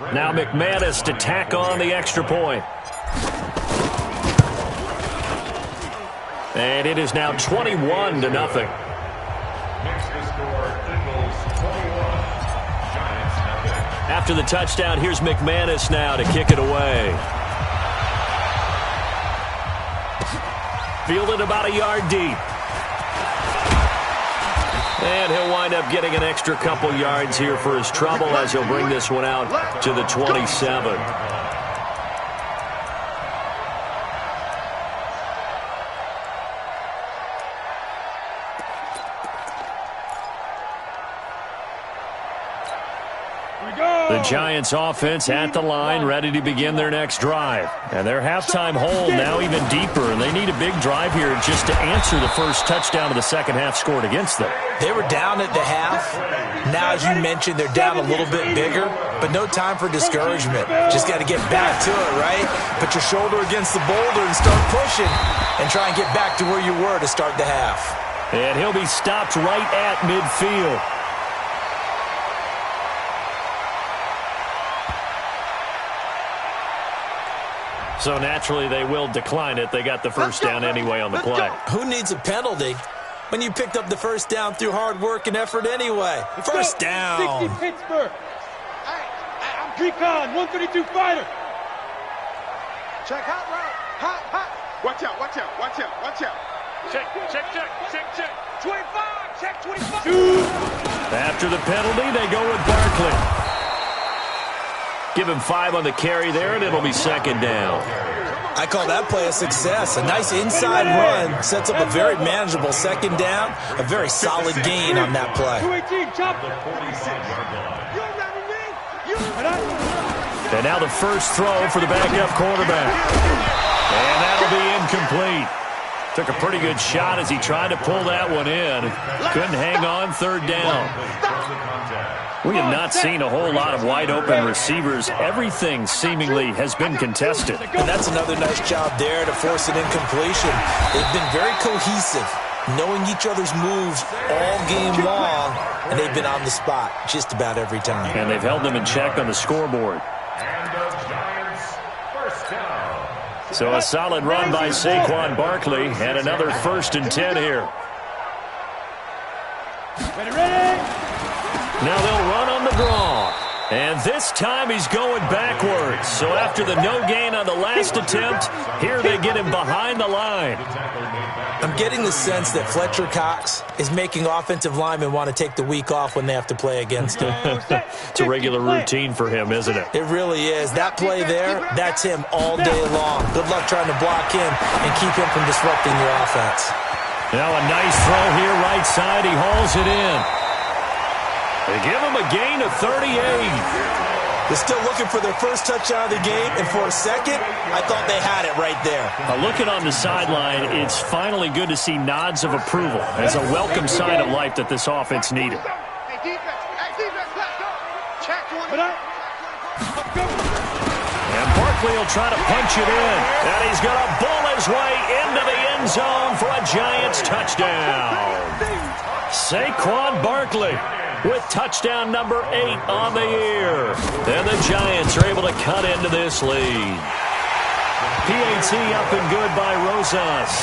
Now McManus to tack on the extra point. And it is now 21-0. After the touchdown, here's McManus now to kick it away. Fielded about a yard deep. And he'll wind up getting an extra couple yards here for his trouble as he'll bring this one out to the 27. The Giants offense at the line, ready to begin their next drive. And their halftime hole now even deeper, and they need a big drive here just to answer the first touchdown of the second half scored against them. They were down at the half. Now, as you mentioned, they're down a little bit bigger, but no time for discouragement. Just got to get back to it, right? Put your shoulder against the boulder and start pushing and try and get back to where you were to start the half. And he'll be stopped right at midfield. So naturally, they will decline it. They got the first down anyway on the play. Who needs a penalty when you picked up the first down through hard work and effort anyway? First down. 60 Pittsburgh. I'm Precon, 132 fighter. Check hot route. Hot. Watch out. Check. 25. Check 25. After the penalty, they go with Barkley. Give him 5 on the carry there, and it'll be second down. I call that play a success. A nice inside run sets up a very manageable second down. A very solid gain on that play. 218, chop. And now the first throw for the backup quarterback. And that'll be incomplete. Took a pretty good shot as he tried to pull that one in. Couldn't hang on, third down. We have not seen a whole lot of wide-open receivers. Everything seemingly has been contested. And that's another nice job there to force an incompletion. They've been very cohesive, knowing each other's moves all game long, and they've been on the spot just about every time. And they've held them in check on the scoreboard. So a solid run by Saquon Barkley, and another 1st and 10 here. Ready. Now they'll run on the draw. And this time he's going backwards. So after the no gain on the last attempt, here they get him behind the line. I'm getting the sense that Fletcher Cox is making offensive linemen want to take the week off when they have to play against him. It's a regular routine for him, isn't it? It really is. That play there, that's him all day long. Good luck trying to block him and keep him from disrupting your offense. Now a nice throw here right side. He hauls it in. They give him a gain of 38. They're still looking for their first touchdown of the game, and for a second, I thought they had it right there. Looking on the sideline, it's finally good to see nods of approval as a welcome sign of life that this offense needed. Hey, defense, let's go. Check 20. And Barkley will try to punch it in. And he's going to bull his way into the end zone for a Giants touchdown. Saquon Barkley with touchdown number 8 on the year. And the Giants are able to cut into this lead. PAT up and good by Rosas.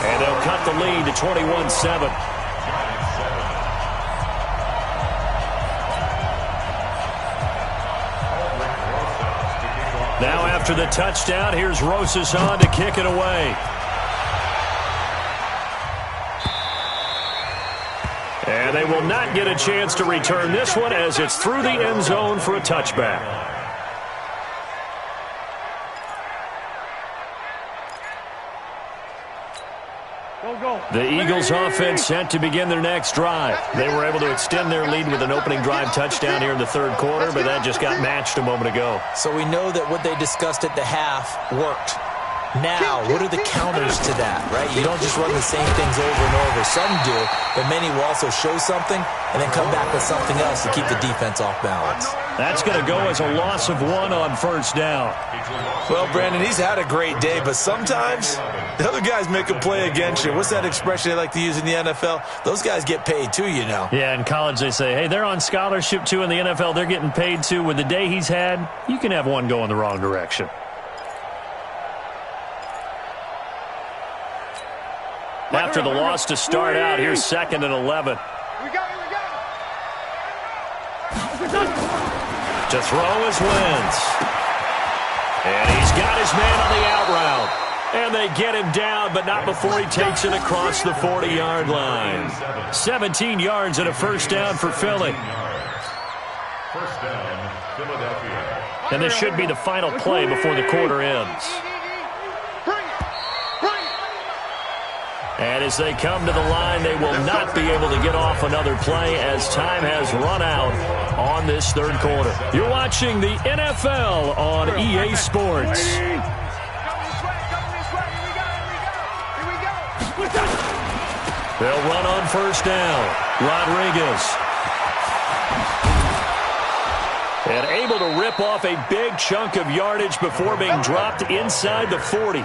And they'll cut the lead to 21-7. Now after the touchdown, here's Rosas on to kick it away. And they will not get a chance to return this one as it's through the end zone for a touchback. The Eagles offense set to begin their next drive. They were able to extend their lead with an opening drive touchdown here in the third quarter, but that just got matched a moment ago. So we know that what they discussed at the half worked. Now, what are the counters to that, right? You don't just run the same things over and over. Some do, but many will also show something and then come back with something else to keep the defense off balance. That's going to go as a loss of 1 on first down. Well, Brandon, he's had a great day, but sometimes the other guys make a play against you. What's that expression they like to use in the NFL? Those guys get paid too, you know. Yeah, in college they say, hey, they're on scholarship too. In the NFL, they're getting paid too. With the day he's had, you can have one go in the wrong direction. After the loss to start out, here's 2nd and 11. To throw is Wentz. And he's got his man on the out route. And they get him down, but not before he takes it across the 40-yard line. 17 yards and a first down for Philly. First down, Philadelphia. And this should be the final play before the quarter ends. And as they come to the line, they will not be able to get off another play as time has run out on this third quarter. You're watching the NFL on EA Sports. They'll run on first down. Rodriguez. And able to rip off a big chunk of yardage before being dropped inside the 40.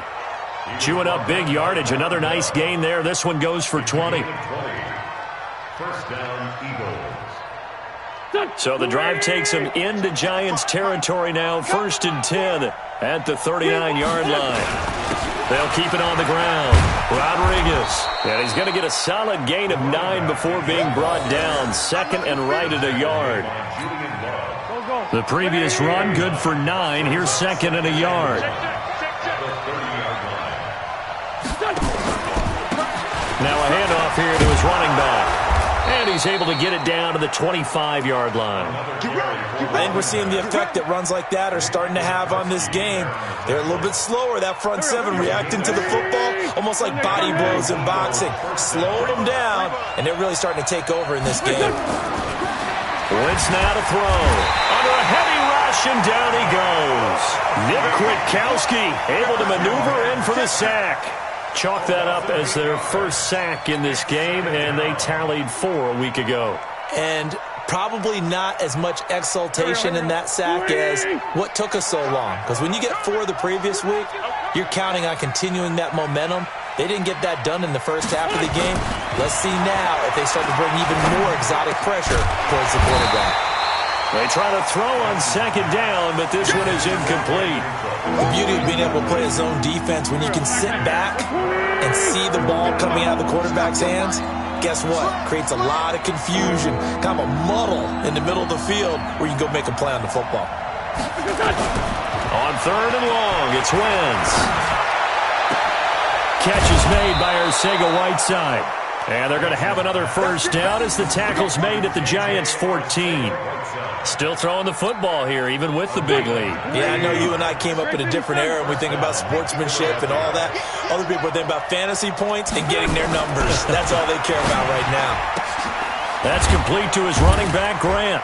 Chewing up big yardage. Another nice gain there. This one goes for 20. First down, Eagles. So the drive takes them into Giants territory now. 1st and 10 at the 39-yard line. They'll keep it on the ground. Rodriguez. And he's going to get a solid gain of 9 before being brought down. 2nd and right at a yard. The previous run good for 9. Here's 2nd and a yard. Now a handoff here to his running back. And he's able to get it down to the 25-yard line. I think we're seeing the effect that runs like that are starting to have on this game. They're a little bit slower, that front seven, reacting to the football, almost like body blows in boxing. Slowing them down, and they're really starting to take over in this game. Wentz now to throw. Under a heavy rush, and down he goes. Nick Kwiatkowski able to maneuver in for the sack. Chalk that up as their first sack in this game, and they tallied 4 a week ago. And probably not as much exultation in that sack as what took us so long. Because when you get 4 the previous week, you're counting on continuing that momentum. They didn't get that done in the first half of the game. Let's see now if they start to bring even more exotic pressure towards the quarterback. They try to throw on 2nd down, but this one is incomplete. The beauty of being able to play a zone defense when you can sit back and see the ball coming out of the quarterback's hands, guess what? Creates a lot of confusion, kind of a muddle in the middle of the field where you can go make a play on the football. On 3rd and long, it's Wentz. Catch is made by Arcega-Whiteside. And they're going to have another first down as the tackle's made at the Giants' 14. Still throwing the football here, even with the big lead. Yeah, I know you and I came up in a different era, and we think about sportsmanship and all that. Other people think about fantasy points and getting their numbers. That's all they care about right now. That's complete to his running back, Grant.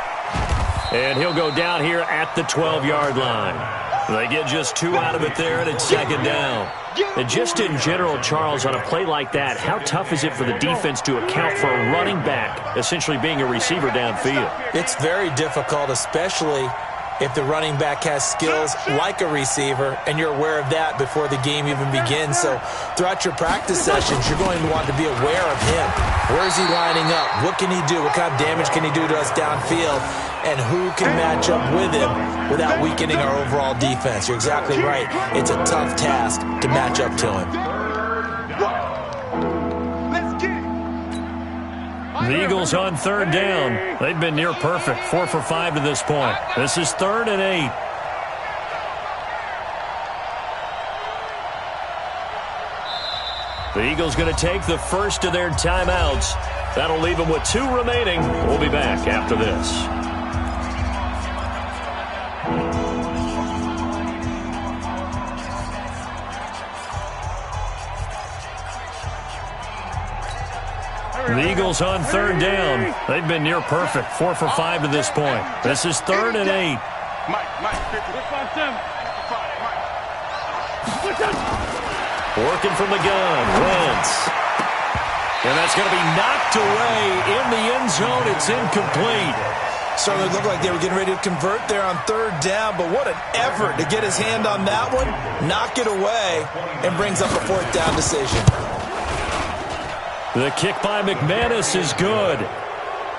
And he'll go down here at the 12-yard line. They get just 2 out of it there, and it's 2nd down. And just in general, Charles, on a play like that, how tough is it for the defense to account for a running back essentially being a receiver downfield? It's very difficult, especially if the running back has skills like a receiver, and you're aware of that before the game even begins. So throughout your practice sessions, you're going to want to be aware of him. Where is he lining up? What can he do? What kind of damage can he do to us downfield? And who can match up with him without weakening our overall defense? You're exactly right. It's a tough task to match up to him. The Eagles on 3rd down. They've been near perfect. 4 for 5 to this point. This is 3rd and 8. The Eagles going to take the first of their timeouts. That'll leave them with 2 remaining. We'll be back after this. The Eagles on 3rd down. They've been near perfect. 4 for 5 to this point. This is 3rd and 8. Working from the gun. Wentz. And that's going to be knocked away in the end zone. It's incomplete. Certainly looked like they were getting ready to convert there on third down, but what an effort to get his hand on that one, knock it away, and brings up a fourth down decision. The kick by McManus is good,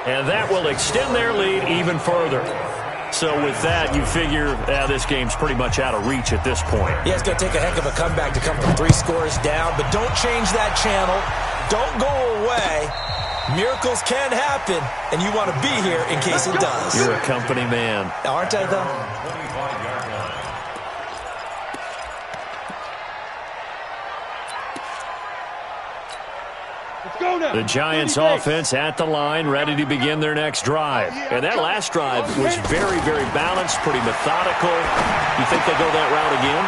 and that will extend their lead even further. So with that, you figure this game's pretty much out of reach at this point. Yeah, it's going to take a heck of a comeback to come from 3 scores down, but don't change that channel. Don't go away. Miracles can happen, and you want to be here in case it does. You're a company man. Aren't I, though? The Giants offense at the line, ready to begin their next drive. And that last drive was very, very balanced, pretty methodical. You think they go that route again?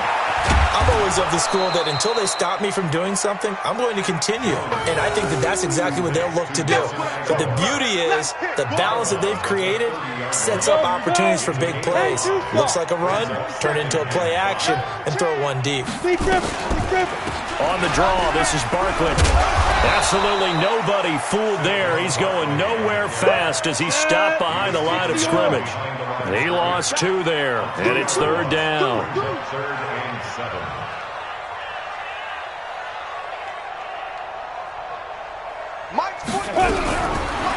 I'm always of the school that until they stop me from doing something, I'm going to continue. And I think that that's exactly what they'll look to do. But the beauty is the balance that they've created sets up opportunities for big plays. Looks like a run, turn into a play action, and throw one deep. On the draw, this is Barkley. Absolutely nobody fooled there. He's going nowhere fast as he stopped behind the line of scrimmage. He lost 2 there, and it's third down. Third and 7.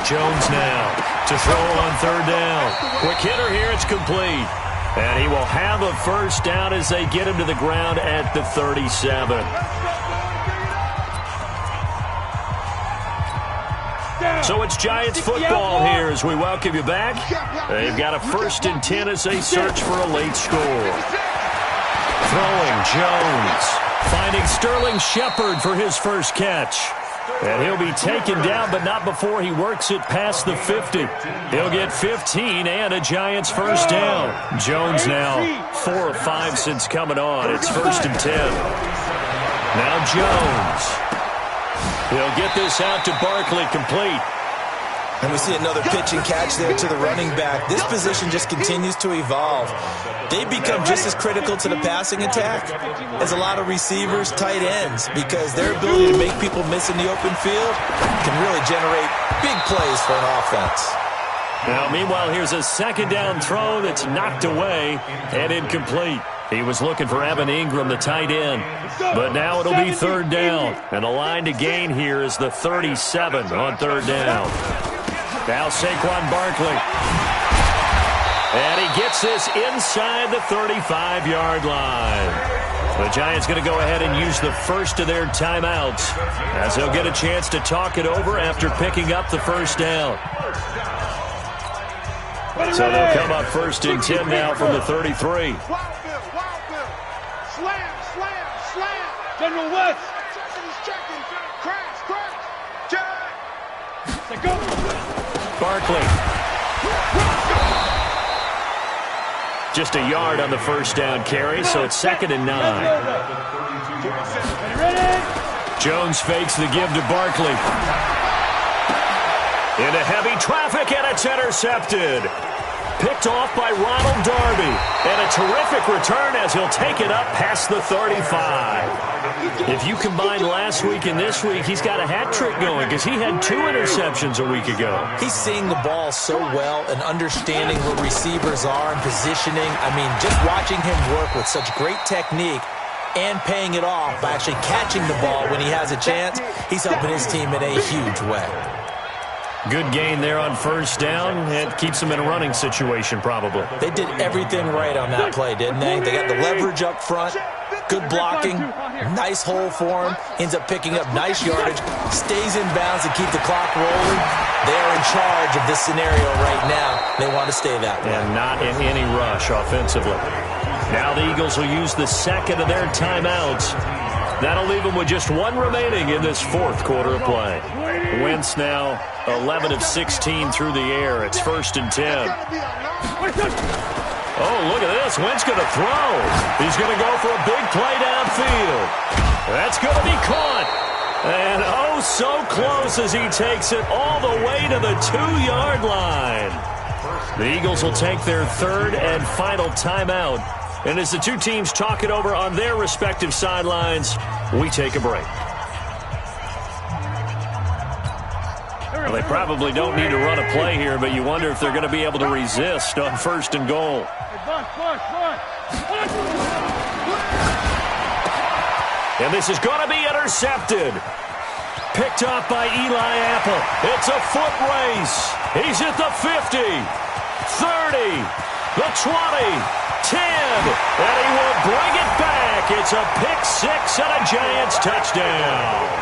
Jones now to throw on third down. Quick hitter here, it's complete. And he will have a first down as they get him to the ground at the 37. So it's Giants football here as we welcome you back. They've got a 1st and 10 as they search for a late score. Throwing Jones, finding Sterling Shepard for his first catch. And he'll be taken down, but not before he works it past the 50. He'll get 15 and a Giants first down. Jones now 4 of 5 since coming on. It's 1st and 10. Now Jones. He'll get this out to Barkley, complete. And we see another pitch and catch there to the running back. This position just continues to evolve. They become just as critical to the passing attack as a lot of receivers, tight ends, because their ability to make people miss in the open field can really generate big plays for an offense. Now, meanwhile, here's a 2nd down throw that's knocked away and incomplete. He was looking for Evan Ingram, the tight end. But now it'll be 3rd down. And the line to gain here is the 37 on 3rd down. Now Saquon Barkley. And he gets this inside the 35-yard line. The Giants going to go ahead and use the first of their timeouts as they'll get a chance to talk it over after picking up the first down. So they'll come up 1st and 10 now from the 33. General West. Barkley. Just a yard on the first down carry, so it's 2nd and 9. Jones fakes the give to Barkley. Into heavy traffic, and it's intercepted. Picked off by Ronald Darby. And a terrific return as he'll take it up past the 35. If you combine last week and this week, he's got a hat trick going because he had 2 interceptions a week ago. He's seeing the ball so well and understanding where receivers are and positioning. I mean, just watching him work with such great technique and paying it off by actually catching the ball when he has a chance, he's helping his team in a huge way. Good gain there on first down. It keeps them in a running situation, probably. They did everything right on that play, didn't they? They got the leverage up front, good blocking, nice hole for him, ends up picking up nice yardage, stays in bounds to keep the clock rolling. They're in charge of this scenario right now. They want to stay that way. And not in any rush offensively. Now the Eagles will use the 2nd of their timeouts. That'll leave them with just 1 remaining in this 4th quarter of play. Wentz now 11 of 16 through the air. It's 1st and 10. Oh, look at this. Wentz going to throw. He's going to go for a big play downfield. That's going to be caught. And oh, so close as he takes it all the way to the 2-yard line. The Eagles will take their 3rd and final timeout. And as the two teams talk it over on their respective sidelines, we take a break. Well, they probably don't need to run a play here, but you wonder if they're going to be able to resist on 1st and goal. And this is going to be intercepted. Picked up by Eli Apple. It's a foot race. He's at the 50, 30, the 20, 10, and he will bring it back. It's a pick six and a Giants touchdown.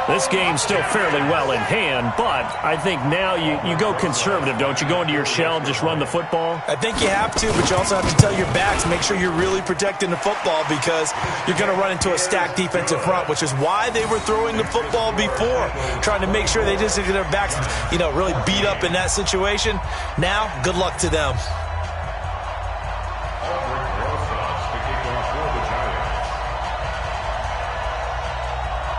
This game's still fairly well in hand, but I think now you go conservative, don't you? Go into your shell and just run the football? I think you have to, but you also have to tell your backs, make sure you're really protecting the football because you're going to run into a stacked defensive front, which is why they were throwing the football before, trying to make sure they just get their backs, really beat up in that situation. Now, good luck to them.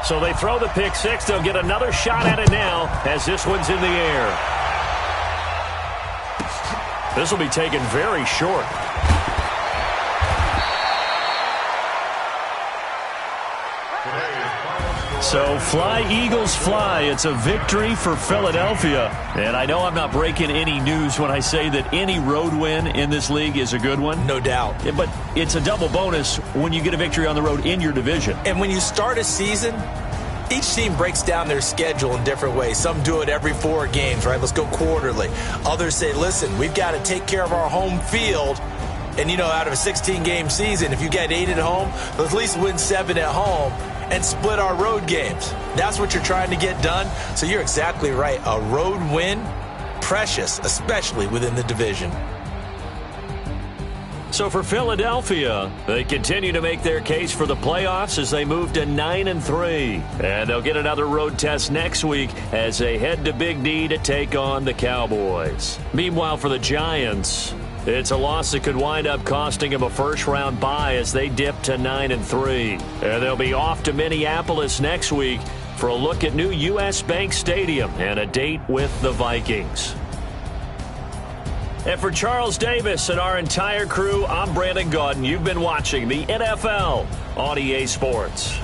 So they throw the pick six. They'll get another shot at it now as this one's in the air. This will be taken very short. So fly, Eagles, fly. It's a victory for Philadelphia. And I know I'm not breaking any news when I say that any road win in this league is a good one. No doubt. But it's a double bonus when you get a victory on the road in your division. And when you start a season, each team breaks down their schedule in different ways. Some do it every 4 games, right? Let's go quarterly. Others say, listen, we've got to take care of our home field. And, out of a 16-game season, if you get 8 at home, let's at least win 7 at home and split our road games. That's what you're trying to get done. So you're exactly right. A road win, precious, especially within the division. So for Philadelphia, they continue to make their case for the playoffs as they move to 9-3. And they'll get another road test next week as they head to Big D to take on the Cowboys. Meanwhile, for the Giants, it's a loss that could wind up costing them a first-round bye as they dip to 9-3. And they'll be off to Minneapolis next week for a look at new U.S. Bank Stadium and a date with the Vikings. And for Charles Davis and our entire crew, I'm Brandon Gaudin. You've been watching the NFL on EA Sports.